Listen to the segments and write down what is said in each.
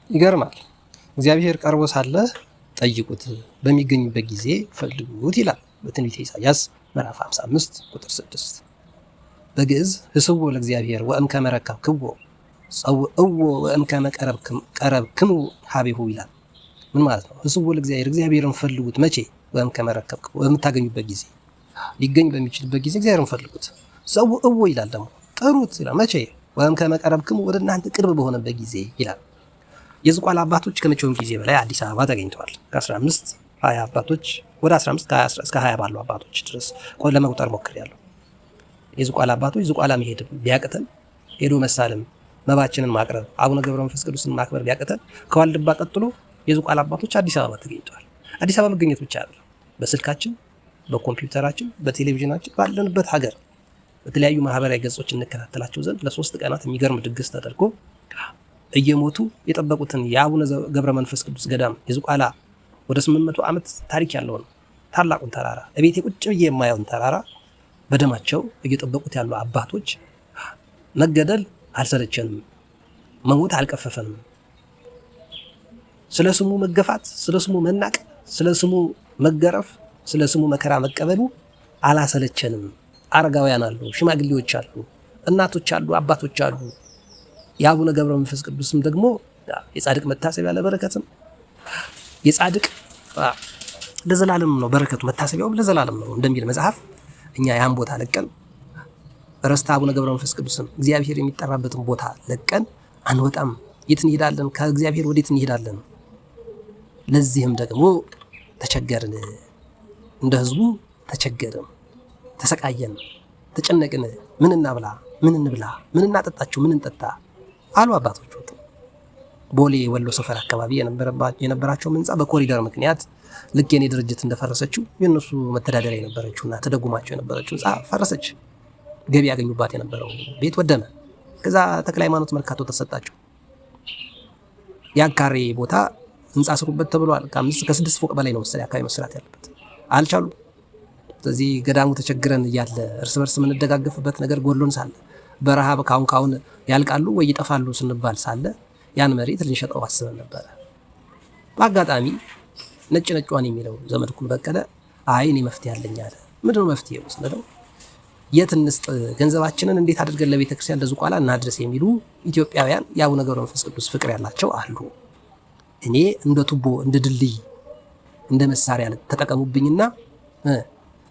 ይገርማል። እግዚአብሔር ቀርቦ ሳለ ጠይቁት፣ በሚገኝበት ጊዜ ፈልጉት ይላል በትንቢተ ኢሳይያስ ምዕራፍ 55 ቁጥር 6። በግዕዝ ህስዎ ለእግዚአብሔር ወእምከመ ረከብክዎ ጸውዕዎ ወእምከመ ቀረብክሙ ሀቤሁ ይላል። ምን ማለት ነው? ህስዎ ለእግዚአብሔር፣ እግዚአብሔርን ፈልጉት። መቼ? ወእምከመ ረከብክዎ፣ በምታገኙበት ጊዜ፣ ሊገኝ በሚችልበት ጊዜ እግዚአብሔርን ፈልጉት። ጸውዕዎ ይላል ደግሞ ጥሩት ይላል። መቼ? ወእምከመ ቀረብክሙ፣ ወደ እናንተ ቅርብ በሆነበት ጊዜ ይላል። የዝቋላ አባቶች ከመቼውም ጊዜ በላይ አዲስ አበባ ተገኝተዋል። ከ15 20 አባቶች ወደ 15 እስከ 20 ባሉ አባቶች ድረስ ለመቁጠር ሞክሬያለሁ። የዝቋላ አባቶች ዝቋላ መሄድ ቢያቅተን፣ ሄዶ መሳለም፣ መባችንን ማቅረብ፣ አቡነ ገብረ መንፈስ ቅዱስን ማክበር ቢያቅተን፣ ከዋልድባ ቀጥሎ የዝቋላ አባቶች አዲስ አበባ ተገኝተዋል። አዲስ አበባ መገኘት ብቻ አይደለም፣ በስልካችን፣ በኮምፒውተራችን፣ በቴሌቪዥናችን ባለንበት ሀገር በተለያዩ ማህበራዊ ገጾች እንከታተላቸው ዘንድ ለ3 ቀናት የሚገርም ድግስ ተደርጎ እየሞቱ የጠበቁትን የአቡነ ገብረ መንፈስ ቅዱስ ገዳም የዝቋላ ወደ 800 ዓመት ታሪክ ያለውን ታላቁን ተራራ እቤቴ ቁጭ ብዬ የማየውን ተራራ በደማቸው እየጠበቁት ያሉ አባቶች መገደል አልሰለቸንም፣ መሞት አልቀፈፈንም፣ ስለ ስሙ መገፋት፣ ስለ ስሙ መናቅ፣ ስለ ስሙ መገረፍ፣ ስለ ስሙ መከራ መቀበሉ አላሰለቸንም። አረጋውያን አሉ፣ ሽማግሌዎች አሉ፣ እናቶች አሉ፣ አባቶች አሉ። የአቡነ ገብረ መንፈስ ቅዱስም ደግሞ የጻድቅ መታሰቢያ ለበረከትም የጻድቅ ለዘላለም ነው፣ በረከቱ መታሰቢያውም ለዘላለም ነው እንደሚል መጽሐፍ እኛ ያን ቦታ ለቀን ርስተ አቡነ ገብረ መንፈስ ቅዱስን እግዚአብሔር የሚጠራበትን ቦታ ለቀን አንወጣም። የት እንሄዳለን? ከእግዚአብሔር ወዴት እንሄዳለን? ለዚህም ደግሞ ተቸገርን፣ እንደ ህዝቡ ተቸገርን፣ ተሰቃየን፣ ተጨነቅን። ምን እናብላ፣ ምን እንብላ፣ ምን እናጠጣቸው፣ ምን እንጠጣ አሉ አባቶች። ወጡ ቦሌ ወሎ ሰፈር አካባቢ የነበራቸው ህንጻ በኮሪደር ምክንያት ልክ የኔ ድርጅት እንደፈረሰችው የነሱ መተዳደሪያ የነበረችውና ተደጉማቸው የነበረችው ህንጻ ፈረሰች። ገቢ ያገኙባት የነበረው ቤት ወደመ። ከዛ ተክለ ሃይማኖት መርካቶ ተሰጣቸው። ያካሬ ቦታ ህንጻ ስሩበት ተብሏል። ከ6 ፎቅ በላይ ነው መሰለኝ አካባቢ መስራት ያለበት፣ አልቻሉ። ስለዚህ ገዳሙ ተቸግረን እያለ እርስ በርስ የምንደጋገፍበት ነገር ጎሎን ሳለ በረሃብ ካሁን ያልቃሉ ወይ ይጠፋሉ ስንባል ሳለ ያን መሬት ልንሸጠው አስበን ነበረ። በአጋጣሚ ነጭ ነጯን የሚለው ዘመድኩን በቀለ አይ እኔ መፍትሄ አለኝ አለ። ምንድነው መፍትሄው ስንለው የት እንስጥ፣ ገንዘባችንን እንዴት አድርገን ለቤተ ክርስቲያን ለዝቋላ እናድረስ የሚሉ ኢትዮጵያውያን የአቡነ ገብረ መንፈስ ቅዱስ ፍቅር ያላቸው አሉ። እኔ እንደ ቱቦ እንደ ድልድይ እንደ መሳሪያ ተጠቀሙብኝና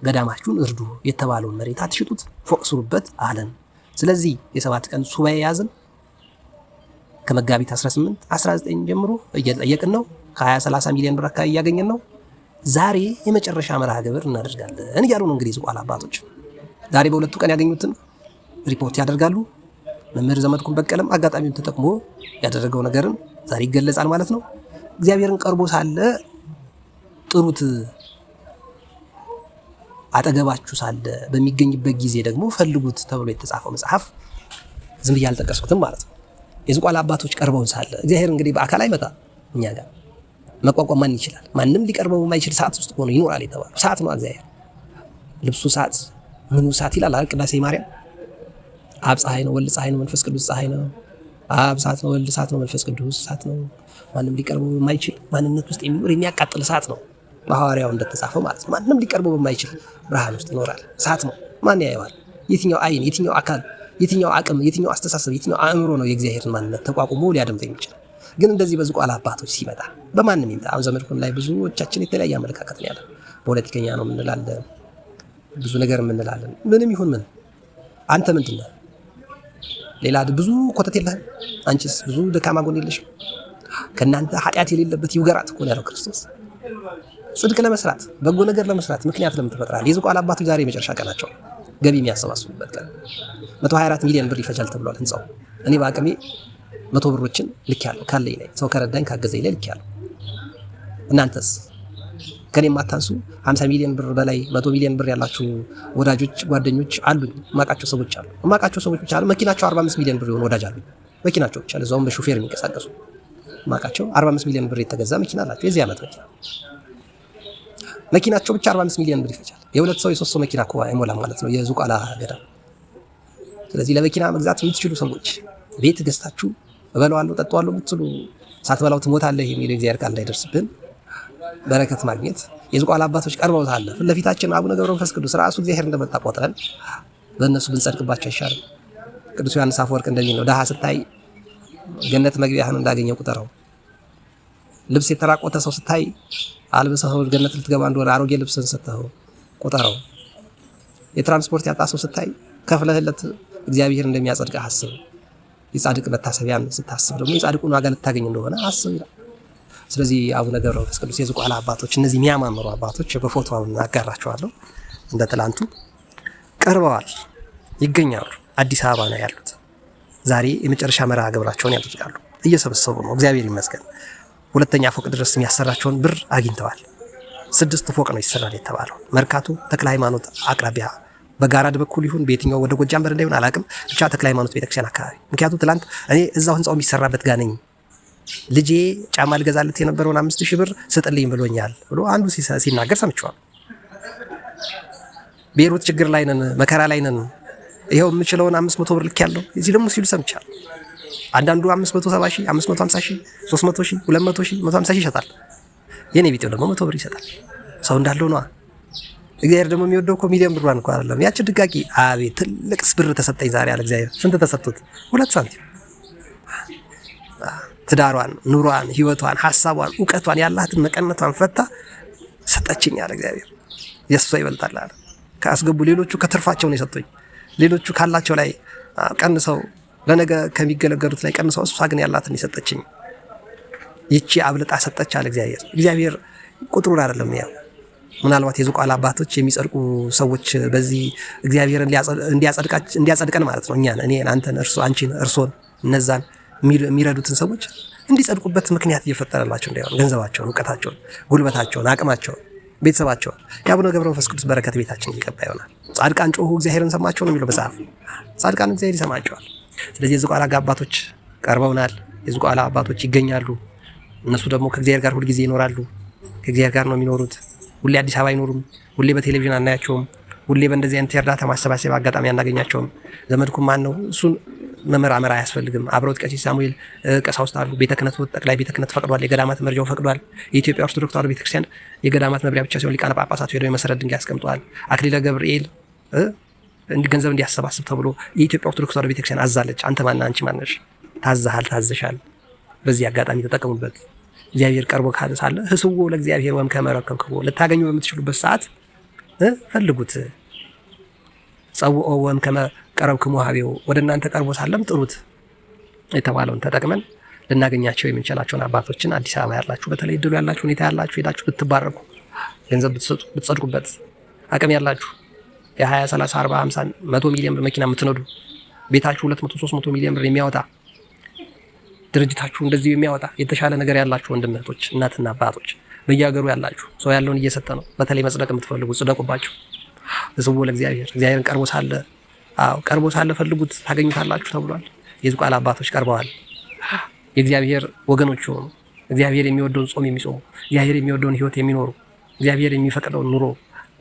ገዳማችሁን እርዱ፣ የተባለውን መሬት አትሽጡት፣ ፎቅ ስሩበት አለን። ስለዚህ የ7 ቀን ሱባኤ ያዝን። ከመጋቢት 18 19 ጀምሮ እየጠየቅን ነው። ከ20-30 ሚሊዮን ብር አካባቢ እያገኘን ነው። ዛሬ የመጨረሻ መርሃ ግብር እናደርጋለን እያሉ ነው እንግዲህ ዝቋላ አባቶች። ዛሬ በ2 ቀን ያገኙትን ሪፖርት ያደርጋሉ። መምህር ዘመድኩን በቀለም አጋጣሚውን ተጠቅሞ ያደረገው ነገርን ዛሬ ይገለጻል ማለት ነው። እግዚአብሔርን ቀርቦ ሳለ ጥሩት፣ አጠገባችሁ ሳለ በሚገኝበት ጊዜ ደግሞ ፈልጉት ተብሎ የተጻፈው መጽሐፍ ዝም ብዬ አልጠቀስኩትም ማለት ነው። የዝቋላ አባቶች ቀርበውን ሳለ እግዚአብሔር እንግዲህ በአካል አይመጣ፣ እኛ ጋር መቋቋም ማን ይችላል? ማንም ሊቀርበው የማይችል ሰዓት ውስጥ ሆኖ ይኖራል የተባለው ሰዓት ነው። እግዚአብሔር ልብሱ ሰዓት፣ ምኑ ሰዓት ይላል አይደል? ቅዳሴ ማርያም አብ ፀሐይ ነው፣ ወልድ ፀሐይ ነው፣ መንፈስ ቅዱስ ፀሐይ ነው። አብ ሰዓት ነው፣ ወልድ ሰዓት ነው፣ መንፈስ ቅዱስ ሰዓት ነው። ማንም ሊቀርበው የማይችል ማንነት ውስጥ የሚኖር የሚያቃጥል ሰዓት ነው። በሐዋርያው እንደተጻፈው ማለት ነው። ማንም ሊቀርበው በማይችል ብርሃን ውስጥ ይኖራል። ሰዓት ነው። ማን ያየዋል? የትኛው አይን፣ የትኛው አካል፣ የትኛው አቅም፣ የትኛው አስተሳሰብ፣ የትኛው አእምሮ ነው የእግዚአብሔርን ማንነት ተቋቁሞ ሊያደምጥ የሚችል? ግን እንደዚህ በዝቋላ አባቶች ሲመጣ በማንም ይምጣ። አሁን ዘመድኩን ላይ ብዙዎቻችን የተለያየ አመለካከት ነው ያለን። ፖለቲከኛ ነው የምንላለን፣ ብዙ ነገር የምንላለን። ምንም ይሁን ምን አንተ ምንድን ነህ? ሌላ ብዙ ኮተት የለህም? አንቺስ ብዙ ደካማ ጎን የለሽም? ከእናንተ ኃጢአት የሌለበት ይውገራት እኮ ነው ያለው ክርስቶስ። ጽድቅ ለመስራት በጎ ነገር ለመስራት ምክንያት ለምን ትፈጥራለህ? የዝቋላ አባቶች ዛሬ የመጨረሻ ቀናቸው ገቢ የሚያሰባስቡበት ቀን። 124 ሚሊዮን ብር ይፈጃል ተብሏል ህንጻው። እኔ በአቅሜ 100 ብሮችን ልኬያለሁ፣ ካለኝ ላይ ሰው ከረዳኝ ካገዘኝ ላይ ልኬያለሁ። እናንተስ ከኔ የማታንሱ 50 ሚሊዮን ብር በላይ 100 ሚሊዮን ብር ያላችሁ ወዳጆች ጓደኞች አሉኝ። የማውቃቸው ሰዎች አሉ። ብቻ አሉ መኪናቸው 45 ሚሊዮን ብር የሆነ ወዳጅ አሉኝ። መኪናቸው ብቻ ለዛውም በሹፌር የሚንቀሳቀሱ የማውቃቸው 45 ሚሊዮን ብር የተገዛ መኪና አላቸው። የዚህ ዓመት መኪናቸው ብቻ 45 ሚሊዮን ብር ይፈጃል። የሁለት ሰው የሶስት ሰው መኪና እኮ አይሞላም ማለት ነው የዝቋላ ገዳም። ስለዚህ ለመኪና መግዛት የምትችሉ ሰዎች ቤት ገዝታችሁ እበለዋለሁ ጠጣዋለሁ የምትሉ ሳትበላው ትሞታለህ የሚለው እግዚአብሔር ቃል እንዳይደርስብን በረከት ማግኘት የዝቋላ አባቶች ቀርበው ሳለ ፊት ለፊታችን አቡነ ገብረ መንፈስ ቅዱስ ራሱ እግዚአብሔር እንደመጣ ቆጥረን በእነሱ ብንጸድቅባቸው አይሻልም? ቅዱስ ዮሐንስ አፈወርቅ እንደሚል ነው፣ ድሃ ስታይ ገነት መግቢያህን እንዳገኘው ቁጠረው። ልብስ የተራቆተ ሰው ስታይ አልብሰኸው ገነት ልትገባ እንደሆነ አሮጌ ልብስን ሰጥተኸው ቁጠረው። የትራንስፖርት ያጣ ሰው ስታይ ከፍለህለት እግዚአብሔር እንደሚያጸድቅህ አስብ። የጻድቅ መታሰቢያን ስታስብ ደግሞ የጻድቁን ዋጋ ልታገኝ እንደሆነ አስብ ይላል። ስለዚህ አቡነ ገብረ መንፈስ ቅዱስ የዝቋላ አባቶች እነዚህ የሚያማምሩ አባቶች በፎቶ አጋራቸዋለሁ። እንደ ትላንቱ ቀርበዋል፣ ይገኛሉ። አዲስ አበባ ነው ያሉት። ዛሬ የመጨረሻ መርሃ ግብራቸውን ያደርጋሉ። እየሰበሰቡ ነው፣ እግዚአብሔር ይመስገን። ሁለተኛ ፎቅ ድረስ የሚያሰራቸውን ብር አግኝተዋል። 6 ፎቅ ነው ይሰራል የተባለው መርካቶ ተክለ ሃይማኖት አቅራቢያ በጋራድ በኩል ይሁን በየትኛው ወደ ጎጃም በር እንዳይሆን አላውቅም፣ ብቻ ተክለ ሃይማኖት ቤተክርስቲያን አካባቢ። ምክንያቱም ትላንት እኔ እዛው ህንጻው የሚሰራበት ጋር ነኝ። ልጄ ጫማ ልገዛለት የነበረውን 5000 ብር ስጥልኝ ብሎኛል ብሎ አንዱ ሲናገር ሰምቼዋለሁ። ቤሩት ችግር ላይ ነን፣ መከራ ላይ ነን፣ ይኸው የምችለውን 500 ብር ልክ ያለው እዚህ ደግሞ ሲሉ ሰምቻለሁ። አንዳንዱ 570 ሺህ፣ 550 ሺህ፣ 300 ሺህ፣ 200 ሺህ፣ 150 ሺህ ይሰጣል። የኔ ቢጤው ደግሞ 100 ብር ይሰጣል። ሰው እንዳለው ነዋ። እግዚአብሔር ደግሞ የሚወደው እኮ ሚሊዮን ብሯን እንኳን አይደለም ያቺ ድጋቂ። አቤት ትልቅስ ብር ተሰጠኝ ዛሬ አለ እግዚአብሔር። ስንት ተሰጥቶት? 2 ሳንቲም። ትዳሯን፣ ኑሯን፣ ህይወቷን፣ ሐሳቧን፣ ዕውቀቷን ያላትን መቀነቷን ፈታ ሰጠችኝ አለ እግዚአብሔር። የሷ ይበልጣል አለ። ካስገቡ ሌሎቹ ከትርፋቸው ነው የሰጡኝ። ሌሎቹ ካላቸው ላይ ቀንሰው ለነገ ከሚገለገሉት ላይ ቀንሰው፣ እሷ ግን ያላትን የሰጠችኝ ይቺ አብልጣ ሰጠች አለ እግዚአብሔር። እግዚአብሔር ቁጥሩን አይደለም ያው ምናልባት የዝቋላ አባቶች የሚጸድቁ ሰዎች በዚህ እግዚአብሔርን እንዲያጸድቀን ማለት ነው። እኛን፣ እኔን፣ አንተን፣ አንቺን፣ እርሶን፣ እነዛን የሚረዱትን ሰዎች እንዲጸድቁበት ምክንያት እየፈጠረላቸው እንዳይሆን ገንዘባቸውን፣ እውቀታቸውን፣ ጉልበታቸውን፣ አቅማቸውን፣ ቤተሰባቸውን የአቡነ ገብረ መንፈስ ቅዱስ በረከት ቤታችን ይገባ ይሆናል። ጻድቃን ጮሁ እግዚአብሔርን ሰማቸው ነው የሚለው መጽሐፍ። ጻድቃን እግዚአብሔር ይሰማቸዋል። ስለዚህ የዝቋላ አባቶች ቀርበውናል። የዝቋላ አባቶች ይገኛሉ። እነሱ ደግሞ ከእግዚአብሔር ጋር ሁልጊዜ ይኖራሉ። ከእግዚአብሔር ጋር ነው የሚኖሩት። ሁሌ አዲስ አበባ አይኖሩም። ሁሌ በቴሌቪዥን አናያቸውም። ሁሌ በእንደዚህ አይነት የእርዳታ ማሰባሰብ አጋጣሚ አናገኛቸውም። ዘመድኩም ማን ነው እሱን መመራመር አያስፈልግም። አብረውት ቀሲስ ሳሙኤል ቀሳውስት አሉ። ቤተ ክህነቱ ጠቅላይ ቤተ ክህነት ፈቅዷል። የገዳማት መርጃው ፈቅዷል። የኢትዮጵያ ኦርቶዶክስ ተዋሕዶ ቤተክርስቲያን የገዳማት መምሪያ ብቻ ሲሆን ሊቃነ ጳጳሳቱ ሄደው የመሰረት ድንጋይ አስቀምጠዋል። አክሊለ ገብርኤል ገንዘብ እንዲያሰባስብ ተብሎ የኢትዮጵያ ኦርቶዶክስ ተዋሕዶ ቤተክርስቲያን አዛለች። አንተ ማና አንቺ ማነሽ? ታዛሃል፣ ታዘሻል። በዚህ አጋጣሚ ተጠቀሙበት። እግዚአብሔር ቀርቦ ካለ ሳለ ህስዎ ለእግዚአብሔር ወም ከመረከብክቦ ልታገኙ በምትችሉበት ሰዓት ፈልጉት። ጸውኦ ወም ከመቀረብክሙ ሀቤው ወደ እናንተ ቀርቦ ሳለም ጥሩት የተባለውን ተጠቅመን ልናገኛቸው የምንችላቸውን አባቶችን አዲስ አበባ ያላችሁ፣ በተለይ እድሉ ያላችሁ፣ ሁኔታ ያላችሁ ሄዳችሁ ብትባረኩ፣ ገንዘብ ብትሰጡ፣ ብትጸድቁበት፣ አቅም ያላችሁ የ20 30 40 50 100 ሚሊዮን ብር መኪና የምትነዱ ቤታችሁ 200 300 ሚሊዮን ብር የሚያወጣ ድርጅታችሁ እንደዚህ የሚያወጣ የተሻለ ነገር ያላችሁ ወንድም እህቶች፣ እናትና አባቶች በየሀገሩ ያላችሁ ሰው ያለውን እየሰጠ ነው። በተለይ መጽደቅ የምትፈልጉ ጽደቁባቸው። ህዝቡ ለእግዚአብሔር እግዚአብሔርን ቀርቦ ሳለ ፈልጉት ታገኙታላችሁ ተብሏል። የዝቋላ አባቶች ቀርበዋል። የእግዚአብሔር ወገኖች ሆኑ። እግዚአብሔር የሚወደውን ጾም የሚጾሙ፣ እግዚአብሔር የሚወደውን ህይወት የሚኖሩ፣ እግዚአብሔር የሚፈቅደውን ኑሮ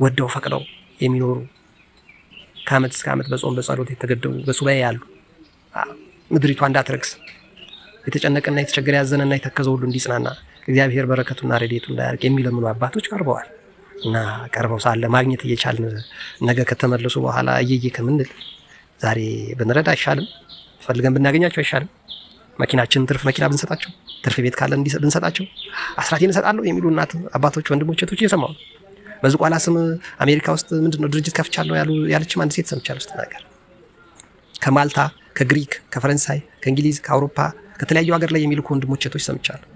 ወደው ፈቅደው የሚኖሩ፣ ከዓመት እስከ ዓመት በጾም በጸሎት የተገደሙ በሱባኤ ያሉ፣ ምድሪቷ እንዳትረክስ የተጨነቀና የተቸገረ ያዘነና የተከዘ ሁሉ እንዲጽናና እግዚአብሔር በረከቱና ረድኤቱ እንዳያርቅ የሚለምኑ አባቶች ቀርበዋል። እና ቀርበው ሳለ ማግኘት እየቻልን ነገ ከተመለሱ በኋላ እየየ ከምንል ዛሬ ብንረዳ አይሻልም? ፈልገን ብናገኛቸው አይሻልም? መኪናችን ትርፍ መኪና ብንሰጣቸው፣ ትርፍ ቤት ካለ ብንሰጣቸው፣ አስራቴን እሰጣለሁ የሚሉ እናት አባቶች፣ ወንድሞች፣ እህቶች እየሰማሁ ነው። በዝቋላ ስም አሜሪካ ውስጥ ምንድነው ድርጅት ከፍቻለሁ ያለችም አንድ ሴት ሰምቻለሁ ስትናገር። ከማልታ፣ ከግሪክ፣ ከፈረንሳይ፣ ከእንግሊዝ፣ ከአውሮፓ ከተለያዩ ሀገር ላይ የሚልኩ ወንድሞች እህቶች ሰምቻለሁ።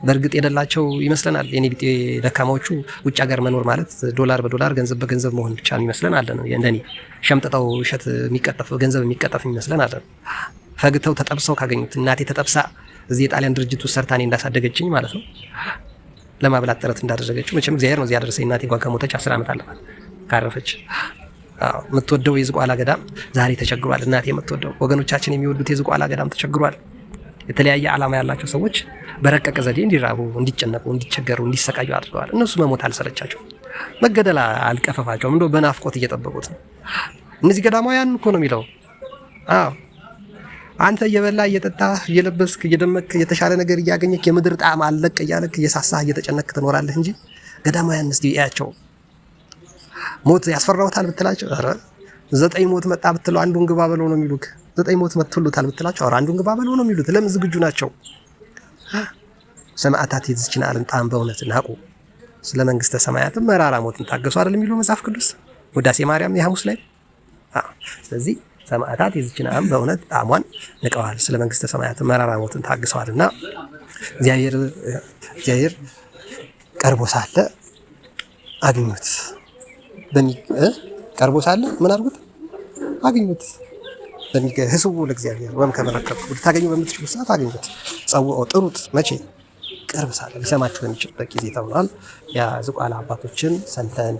በእርግጥ የደላቸው ይመስለናል። የኔ ቢጤ ደካማዎቹ ውጭ ሀገር መኖር ማለት ዶላር በዶላር ገንዘብ በገንዘብ መሆን ብቻ ይመስለን አለን። እንደኔ ሸምጥጠው እሸት የሚቀጠፍ ገንዘብ የሚቀጠፍ ይመስለን አለን። ፈግተው ተጠብሰው ካገኙት እናቴ ተጠብሳ እዚህ የጣሊያን ድርጅት ውስጥ ሰርታኔ እንዳሳደገችኝ ማለት ነው ለማብላት ጥረት እንዳደረገችው መቼም እግዚአብሔር ነው እዚህ ያደረሰኝ። እናቴ ጓጋ ሞተች 10 ዓመት አለፋት ካረፈች። የምትወደው የዝቋላ ገዳም ዛሬ ተቸግሯል። እናቴ የምትወደው ወገኖቻችን የሚወዱት የዝቋላ ገዳም ተቸግሯል። የተለያየ ዓላማ ያላቸው ሰዎች በረቀቀ ዘዴ እንዲራቡ፣ እንዲጨነቁ፣ እንዲቸገሩ፣ እንዲሰቃዩ አድርገዋል። እነሱ መሞት አልሰለቻቸው፣ መገደል አልቀፈፋቸውም። እንደው በናፍቆት እየጠበቁት ነው። እነዚህ ገዳማውያን እኮ ነው የሚለው። አንተ እየበላ እየጠጣ እየለበስክ እየደመክ የተሻለ ነገር እያገኘክ የምድር ጣዕም አለቅ እያለክ እየሳሳህ እየተጨነክ ትኖራለህ እንጂ ገዳማውያን እስቲ እያቸው ሞት ያስፈራውታል ብትላቸው ኧረ 9 ሞት መጣ ብትለው አንዱን ግባ በለው ነው የሚሉክ። 9 ሞት መጥቶልታል ብትላቸው ኧረ አንዱን ግባ በለው ነው የሚሉት። ለምን ዝግጁ ናቸው? ሰማዕታት የዚችን ዓለም ጣዕም በእውነት ናቁ፣ ስለ መንግስተ ሰማያትም መራራ ሞትን ታገሱ አይደል የሚለው መጽሐፍ ቅዱስ ውዳሴ ማርያም የሐሙስ ላይ። ስለዚህ ሰማዕታት የዚችን ዓለም በእውነት ጣዕሟን ንቀዋል፣ ስለ መንግስተ ሰማያትም መራራ ሞትን ታግሰዋልና እግዚአብሔር ቀርቦ ሳለ አግኙት። ቀርቦ ሳለ ምን አድርጉት? አግኙት። ህስቡ ለእግዚአብሔር ወይም ከመረከብ ልታገኙ በምትችሉ ሰዓት አግኙት። ጸውዖ ጥሩት። መቼ? ቅርብ ሳለ ሊሰማችሁ በሚችልበት ጊዜ ተብሏል። የዝቋላ አባቶችን ሰምተን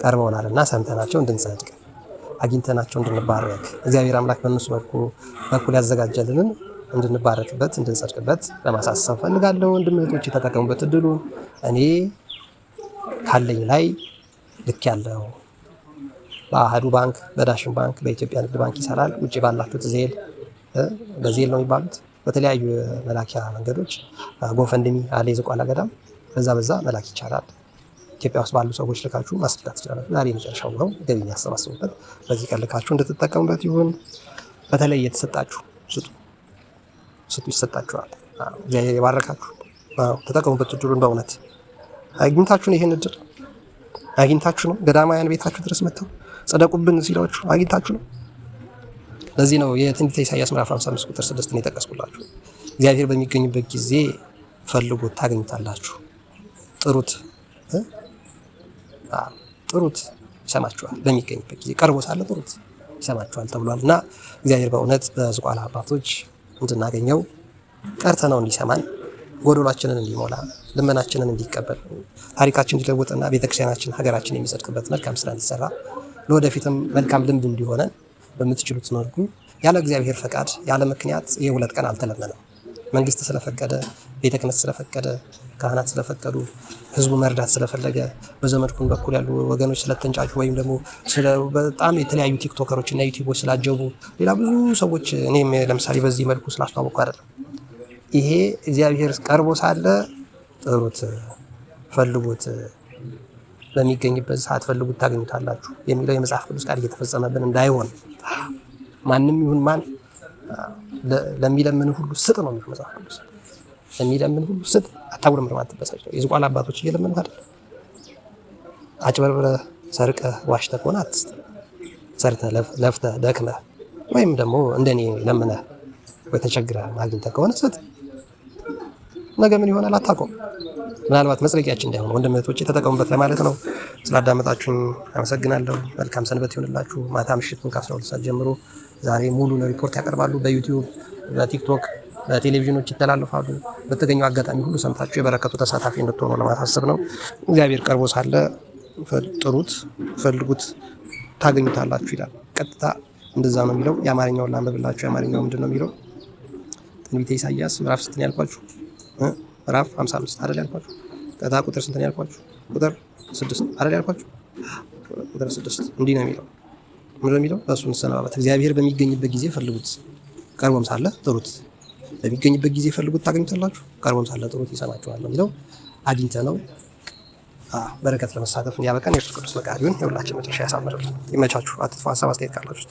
ቀርበውናልና ሰምተናቸው እንድንጸድቅ አግኝተናቸው እንድንባረክ እግዚአብሔር አምላክ በእነሱ በኩል ያዘጋጀልንን እንድንባረክበት እንድንጸድቅበት ለማሳሰብ ፈልጋለሁ። ወንድም እህቶች የተጠቀሙበት እድሉ እኔ ካለኝ ላይ ልክ ያለው በአህዱ ባንክ፣ በዳሽን ባንክ፣ በኢትዮጵያ ንግድ ባንክ ይሰራል። ውጭ ባላችሁት ዜል በዜል ነው የሚባሉት በተለያዩ መላኪያ መንገዶች ጎፈንድሚ አለ የዝቋላ ገዳም በዛ መላክ ይቻላል። ኢትዮጵያ ውስጥ ባሉ ሰዎች ልካችሁ ማስረዳት ትችላላችሁ። ዛሬ መጨረሻው ነው ገቢ የሚያሰባስቡበት። በዚህ ቀን ልካችሁ እንድትጠቀሙበት ይሁን። በተለይ የተሰጣችሁ ስጡ ይሰጣችኋል። እግዚአብሔር የባረካችሁ ተጠቀሙበት። እድሉን በእውነት አግኝታችሁ ነው። ይሄን እድል አግኝታችሁ ነው። ገዳማውያን ቤታችሁ ድረስ መጥተው ጸደቁብን ሲሏችሁ አግኝታችሁ ነው። ለዚህ ነው የትንቢተ ኢሳይያስ ምዕራፍ 55 ቁጥር 6 የጠቀስኩላችሁ። እግዚአብሔር በሚገኝበት ጊዜ ፈልጉት ታገኙታላችሁ፣ ጥሩት ይሰማችኋል። በሚገኝበት ጊዜ ቀርቦ ሳለ ጥሩት ይሰማችኋል ተብሏል እና እግዚአብሔር በእውነት በዝቋላ አባቶች እንድናገኘው ቀርተነው እንዲሰማን ጎዶሏችንን እንዲሞላ ልመናችንን እንዲቀበል ታሪካችን እንዲለወጥና ቤተክርስቲያናችን ሀገራችን የሚጸድቅበት መልካም ስራ እንዲሰራ ለወደፊትም መልካም ልምድ እንዲሆነን በምትችሉት መልኩ ያለ እግዚአብሔር ፈቃድ ያለ ምክንያት የሁለት ቀን አልተለመነም። መንግስት ስለፈቀደ፣ ቤተ ክህነት ስለፈቀደ፣ ካህናት ስለፈቀዱ፣ ህዝቡ መርዳት ስለፈለገ፣ በዘመድኩን በኩል ያሉ ወገኖች ስለተንጫጩ ወይም ደግሞ በጣም የተለያዩ ቲክቶከሮች እና ዩቲዩቦች ስላጀቡ ሌላ ብዙ ሰዎች እኔም ለምሳሌ በዚህ መልኩ ስላስተዋወቁ አይደለም። ይሄ እግዚአብሔር ቀርቦ ሳለ ጥሩት፣ ፈልጉት፣ በሚገኝበት ሰዓት ፈልጉት ታገኙታላችሁ የሚለው የመጽሐፍ ቅዱስ ቃል እየተፈጸመብን እንዳይሆን ማንም ይሁን ማን ለሚለምን ሁሉ ስጥ ነው የሚለው መጽሐፍ ቅዱስ። ለሚለምን ሁሉ ስጥ፣ አታጉረምርም፣ አትበሳጭ። የዝቋላ አባቶች እየለመኑ አይደል? አጭበርብረህ ሰርቀህ ዋሽተህ ከሆነ አትስጥ። ሰርተህ ለፍተህ ደክመህ ወይም ደግሞ እንደኔ ለምነህ ወይ ተቸግረህ ማግኘት ከሆነ ስጥ። ነገ ምን ይሆናል አታውቀውም። ምናልባት መጽደቂያችን እንዳይሆን ወንድም እህቶቼ ተጠቀሙበት ለማለት ነው። ስላዳመጣችሁኝ አመሰግናለሁ። መልካም ሰንበት ይሁንላችሁ። ማታ ምሽቱን ከ12 ሰዓት ጀምሮ ዛሬ ሙሉን ሪፖርት ያቀርባሉ። በዩቲዩብ፣ በቲክቶክ፣ በቴሌቪዥኖች ይተላለፋሉ። በተገኘው አጋጣሚ ሁሉ ሰምታችሁ የበረከቱ ተሳታፊ እንድትሆኑ ለማሳሰብ ነው። እግዚአብሔር ቀርቦ ሳለ ጥሩት፣ ፈልጉት ታገኙታላችሁ ይላል። ቀጥታ እንደዛ ነው የሚለው። የአማርኛውን ላንብብላችሁ። የአማርኛው ምንድን ነው የሚለው? ትንቢተ ኢሳይያስ ምዕራፍ 6 ያልኳችሁ ምዕራፍ 55 አይደል ያልኳችሁ? ቀጣ ቁጥር ስንት ነው ያልኳችሁ? ቁጥር 6 አይደል ያልኳችሁ? ቁጥር 6 እንዲህ ነው የሚለው። ምንድን ነው የሚለው? በእሱ እንሰነባበት። እግዚአብሔር በሚገኝበት ጊዜ ፈልጉት፣ ቀርቦም ሳለ ጥሩት። በሚገኝበት ጊዜ ፈልጉት ታገኙታላችሁ፣ ቀርቦም ሳለ ጥሩት ይሰማችኋል ነው የሚለው። አግኝተ ነው በረከት ለመሳተፍ እንዲያበቃን የእርሱ ቅዱስ ፈቃድ ይሁን። የሁላችን መጨረሻ ያሳምርልን። ይመቻችሁ። አትጥፉ። ሀሳብ አስተያየት ካላችሁ